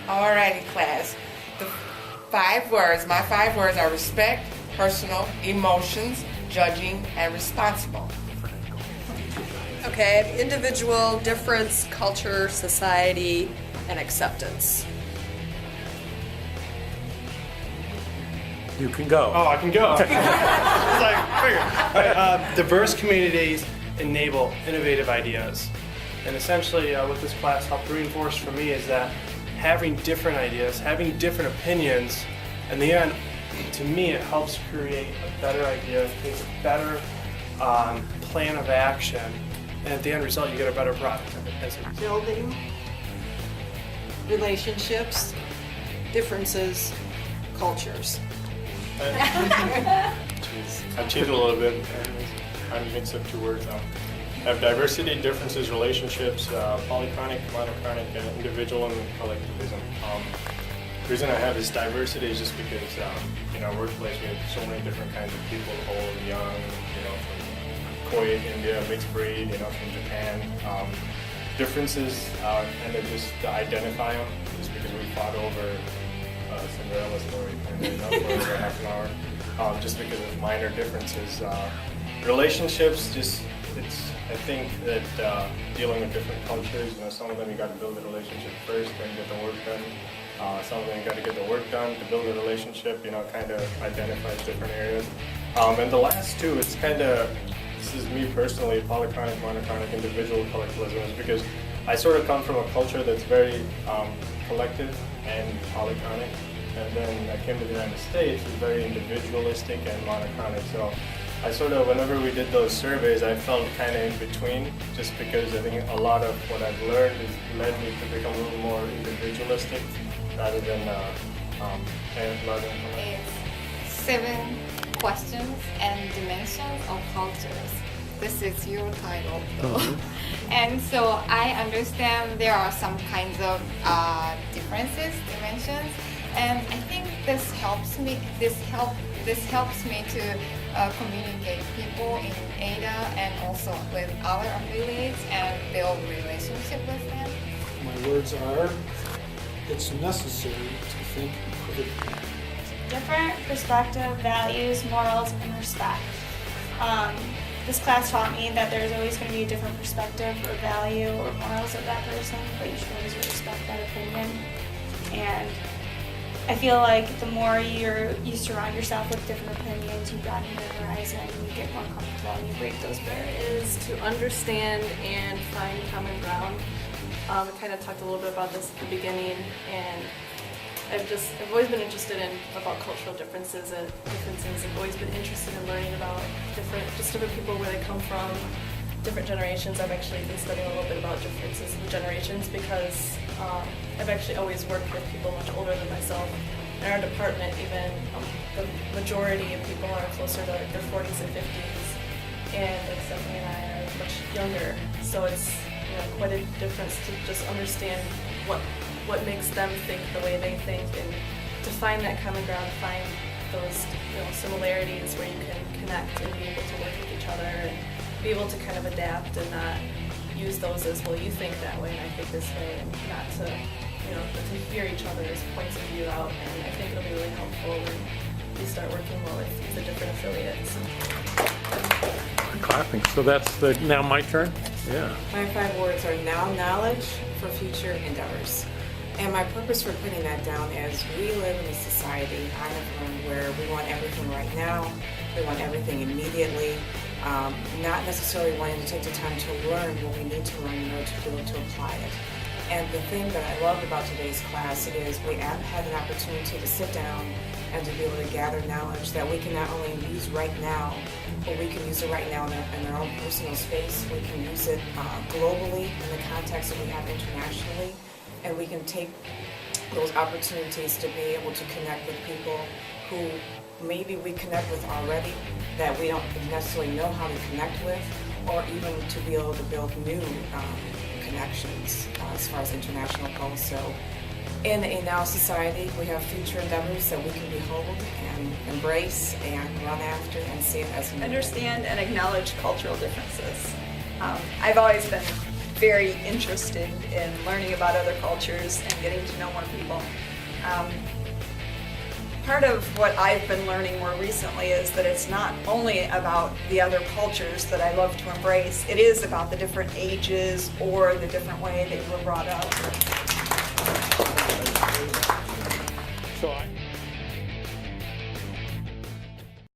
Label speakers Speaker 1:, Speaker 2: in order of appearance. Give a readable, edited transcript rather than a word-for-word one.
Speaker 1: Alrighty, class. The 5 words, my 5 words are respect, personal, emotions, judging, and responsible.
Speaker 2: Okay, individual, difference, culture, society, and acceptance.
Speaker 3: You can go.
Speaker 4: Oh, I can go. It's like, figure. Diverse communities enable innovative ideas. And essentially what this class helped reinforce for me is that having different ideas, having different opinions, in the end, to me, it helps create a better idea, creates a better plan of action, and at the end result, you get a better product.
Speaker 2: Building, relationships, differences, cultures.
Speaker 5: I changed a little bit and kind of mix up 2 words now. I have diversity, differences, relationships, polychronic, monochronic, and individual and collectivism. The reason I have this diversity is just because in our workplace we have so many different kinds of people, old, young, from Kuwait, India, mixed breed, from Japan. Differences, and then just to identify them, just because we fought over Cinderella story for over half an hour, just because of minor differences. Relationships, I think that dealing with different cultures, some of them you got to build a relationship first, then get the work done. Some of them you got to get the work done to build a relationship, kind of identifies different areas. And the last 2, it's kind of, this is me personally, polychronic, monochronic, individual, collectivism, is because I sort of come from a culture that's very collective and polychronic. And then I came to the United States, it's very individualistic and monochronic. So I sort of, whenever we did those surveys, I felt kind of in between, just because I think a lot of what I've learned has led me to become a little more individualistic rather than
Speaker 6: It's 7 questions and dimensions of cultures. This is your title, though. And so I understand there are some kinds of differences, dimensions, and I think this helps me. This helps me to communicate people in Ada and also with other affiliates and build relationship with them.
Speaker 7: My words are, it's necessary to think critically.
Speaker 8: Different perspective, values, morals, and respect. This class taught me that there's always going to be a different perspective or value or morals of that person, but you should always respect that opinion. And I feel like the more you surround yourself with different opinions, you broaden your horizon, you get more comfortable, and you break those barriers.
Speaker 9: To understand and find common ground. I kind of talked a little bit about this at the beginning, and I've always been interested in about cultural differences. I've always been interested in learning about different people, where they come from, different generations. I've actually been studying a little bit about differences in generations because I've actually always worked with people much older than myself. In our department, even the majority of people are closer to their 40s and 50s, and like Stephanie and I are much younger. So it's quite a difference to just understand what makes them think the way they think, and to find that common ground, find those similarities where you can connect and be able to work with each other and be able to kind of adapt and not use those as, well, you think that way and I think this way, and not to to hear each other's points of view out. And I think it'll be really helpful when we start working more with the different affiliates.
Speaker 3: Clapping. So that's now my turn? Yeah.
Speaker 1: My 5 words are now knowledge for future endeavors. And my purpose for putting that down is we live in a society, I have learned, where we want everything right now, we want everything immediately, not necessarily wanting to take the time to learn what we need to learn in order to be able to apply it. And the thing that I love about today's class is we have had an opportunity to sit down and to be able to gather knowledge that we can not only use right now, but we can use it right now in our own personal space. We can use it globally in the context that we have internationally, and we can take those opportunities to be able to connect with people who maybe we connect with already that we don't necessarily know how to connect with, or even to be able to build new connections as far as international goals. So in a now society, we have future endeavors that we can behold and embrace and run after and see it as new.
Speaker 2: Understand and acknowledge cultural differences. I've always been very interested in learning about other cultures and getting to know more people. Part of what I've been learning more recently is that it's not only about the other cultures that I love to embrace, it is about the different ages or the different way that you were brought up.